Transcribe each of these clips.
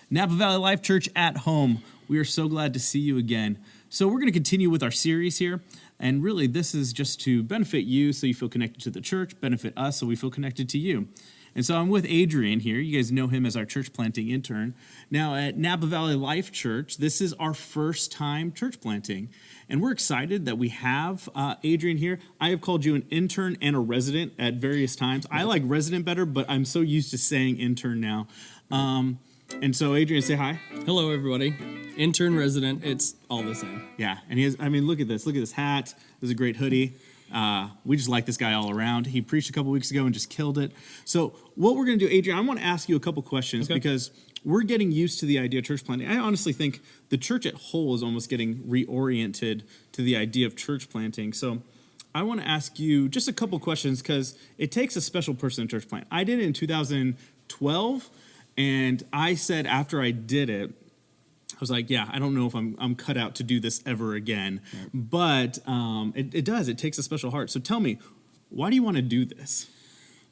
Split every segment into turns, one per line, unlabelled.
Napa Valley Life Church at home. We are so glad to see you again. So we're going to continue with our series here. And really, this is just to benefit you so you feel connected to the church, benefit us so we feel connected to you. And so I'm with Adrian here. You guys know him as our church planting intern. Now at Napa Valley Life Church, this is our first time church planting. And we're excited that we have Adrian here. I have called you an intern and a resident at various times. I like resident better, but I'm so used to saying intern now. And so Adrian, say hi.
Hello, everybody. Intern, resident, it's all the same.
Yeah, and he has, look at this. Look at this hat. This is a great hoodie. We just like this guy all around. He preached a couple weeks ago and just killed it. So what we're going to do, Adrian, I want to ask you a couple questions because we're getting used to the idea of church planting. I honestly think the church at whole is almost getting reoriented to the idea of church planting. So I want to ask you just a couple questions because it takes a special person in church plant. I did it in 2012, and I said after I did it, I was like, yeah, I don't know if I'm cut out to do this ever again. Right. But it does. It takes a special heart. So tell me, why do you want to do this?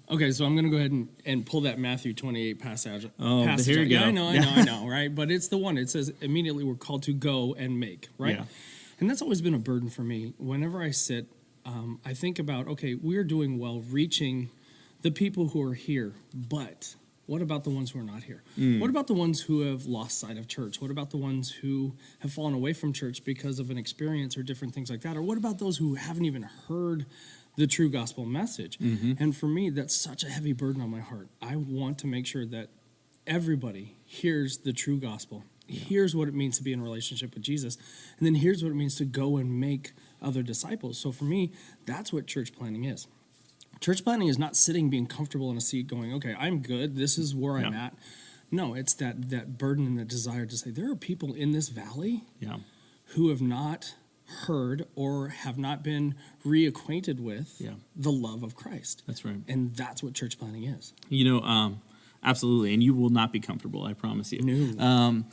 Okay, so I'm going to go ahead and pull that Matthew 28 passage.
Oh, here you go.
Yeah, I know, right? But it's the one. It says, immediately we're called to go and make, right? Yeah. And that's always been a burden for me. Whenever I sit, I think about, okay, we're doing well reaching the people who are here, but what about the ones who are not here? What about the ones who have lost sight of church? What about the ones who have fallen away from church because of an experience or different things like that? Or what about those who haven't even heard the true gospel message? Mm-hmm. And for me, that's such a heavy burden on my heart. I want to make sure that everybody hears the true gospel, hears what it means to be in a relationship with Jesus, and then hears what it means to go and make other disciples. So for me, that's what church planting is. Church planting is not sitting, being comfortable in a seat going, okay, I'm good. This is where I'm at. No, it's that burden and that desire to say, there are people in this valley who have not heard or have not been reacquainted with the love of Christ.
That's right.
And that's what church planting is.
Absolutely. And you will not be comfortable, I promise you.
No.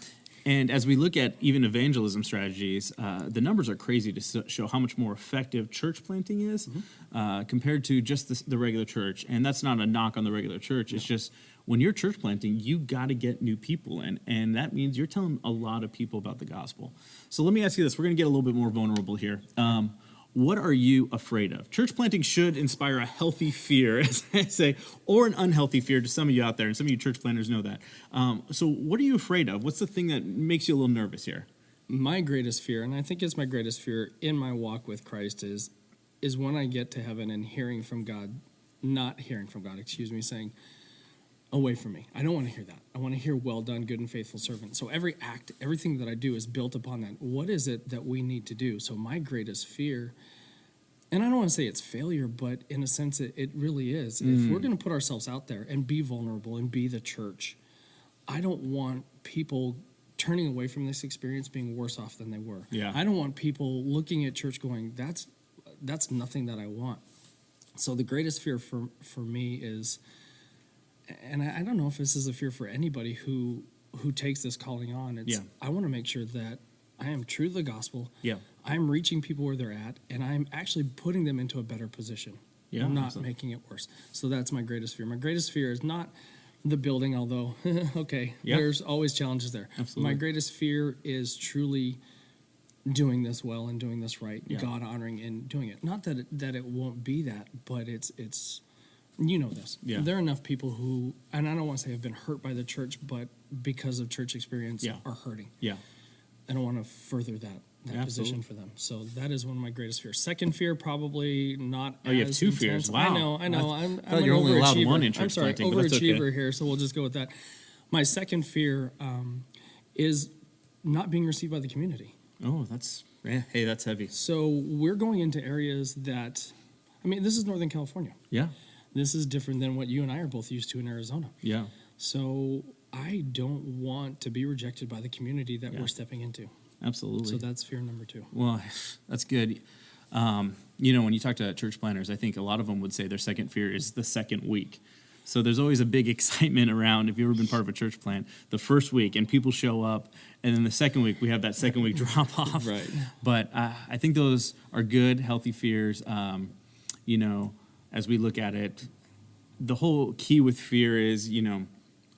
And as we look at even evangelism strategies, the numbers are crazy to show how much more effective church planting is compared to just the regular church. And that's not a knock on the regular church. It's just when you're church planting, you got to get new people in. And that means you're telling a lot of people about the gospel. So let me ask you this. We're going to get a little bit more vulnerable here. What are you afraid of? Church planting should inspire a healthy fear, as I say, or an unhealthy fear to some of you out there, and some of you church planters know that. So what are you afraid of? What's the thing that makes you a little nervous here?
My greatest fear, and I think it's my greatest fear in my walk with Christ, is when I get to heaven and not hearing from God, saying, away from me. I don't want to hear that. I want to hear, well done, good and faithful servant. So every act, everything that I do is built upon that. What is it that we need to do? So my greatest fear, and I don't want to say it's failure, but in a sense it really is. If we're going to put ourselves out there and be vulnerable and be the church, I don't want people turning away from this experience being worse off than they were. Yeah. I don't want people looking at church going, that's nothing that I want. So the greatest fear for me is, and I don't know if this is a fear for anybody who takes this calling on. I want to make sure that I am true to the gospel. Yeah. I'm reaching people where they're at, and I'm actually putting them into a better position. Yeah. I'm not making it worse. So that's my greatest fear. My greatest fear is not the building, although, there's always challenges there. Absolutely. My greatest fear is truly doing this well and doing this right, God honoring and doing it. Not that it won't be that, but it's you know this. Yeah. There are enough people who, and I don't want to say have been hurt by the church, but because of church experience are hurting. Yeah. I don't want to further that position for them. So that is one of my greatest fears. Second fear, probably not as
you have two
intense.
Fears. Wow.
I know. I'm
you're
an
only allowed
overachiever.
one in church planting,
overachiever here, so we'll just go with that. My second fear is not being received by the community.
Oh, that's heavy.
So we're going into areas that, this is Northern California. Yeah. This is different than what you and I are both used to in Arizona. Yeah. So I don't want to be rejected by the community that we're stepping into.
Absolutely.
So that's fear number 2.
Well, that's good. When you talk to church planners, I think a lot of them would say their second fear is the second week. So there's always a big excitement around, if you've ever been part of a church plant, the first week, and people show up, and then the second week, we have that second week drop off. Right. But I think those are good, healthy fears. As we look at it, the whole key with fear is,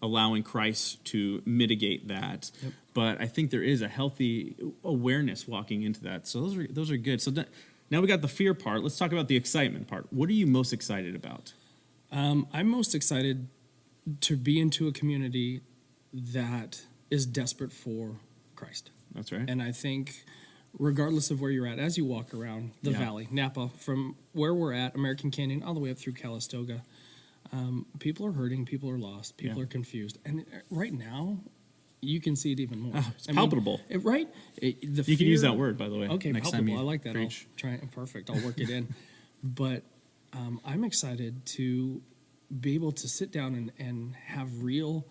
allowing Christ to mitigate that.
Yep.
But I think there is a healthy awareness walking into that. So those are good. So now we got the fear part. Let's talk about the excitement part. What are you most excited about?
I'm most excited to be into a community that is desperate for Christ.
That's right.
And I think regardless of where you're at, as you walk around the valley, Napa, from where we're at, American Canyon, all the way up through Calistoga, people are hurting, people are lost, people are confused. And right now, you can see it even more.
It's palpable.
Right?
You can use that word, by the way.
Okay,
next
palpable.
time you
I like that.
preach.
I'll try it. Perfect. I'll work it in. But I'm excited to be able to sit down and have real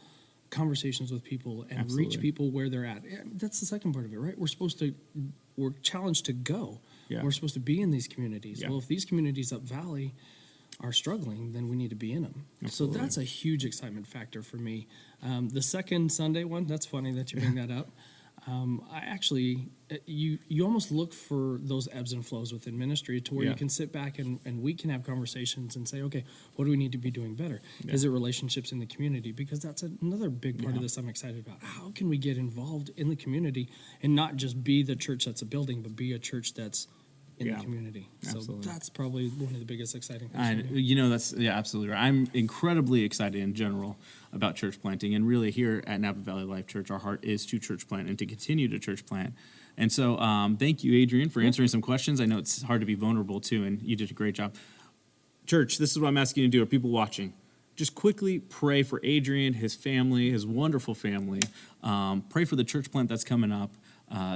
conversations with people and
Absolutely.
reach people where they're at. That's the second part of it, right? We're challenged to go.
Yeah.
We're supposed to be in these communities.
Yeah.
Well, if these communities up valley are struggling, then we need to be in them.
Absolutely.
So that's a huge excitement factor for me. The second Sunday one, that's funny that you bring that up. I actually, you almost look for those ebbs and flows within ministry to where you can sit back and we can have conversations and say, okay, what do we need to be doing better?
Yeah.
Is it relationships in the community? Because that's another big part of this I'm excited about. How can we get involved in the community and not just be the church that's a building, but be a church that's in the community?
Absolutely.
So that's probably one of the biggest exciting things. for me.
You know, that's absolutely right. I'm incredibly excited in general about church planting, and really here at Napa Valley Life Church, our heart is to church plant and to continue to church plant. And so, thank you, Adrian, for answering some questions. I know it's hard to be vulnerable too, and you did a great job. Church, this is what I'm asking you to do. Are people watching? Just quickly pray for Adrian, his family, his wonderful family. Pray for the church plant that's coming up.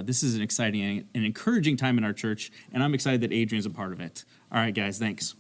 This is an exciting and encouraging time in our church, and I'm excited that Adrian's a part of it. All right, guys, thanks.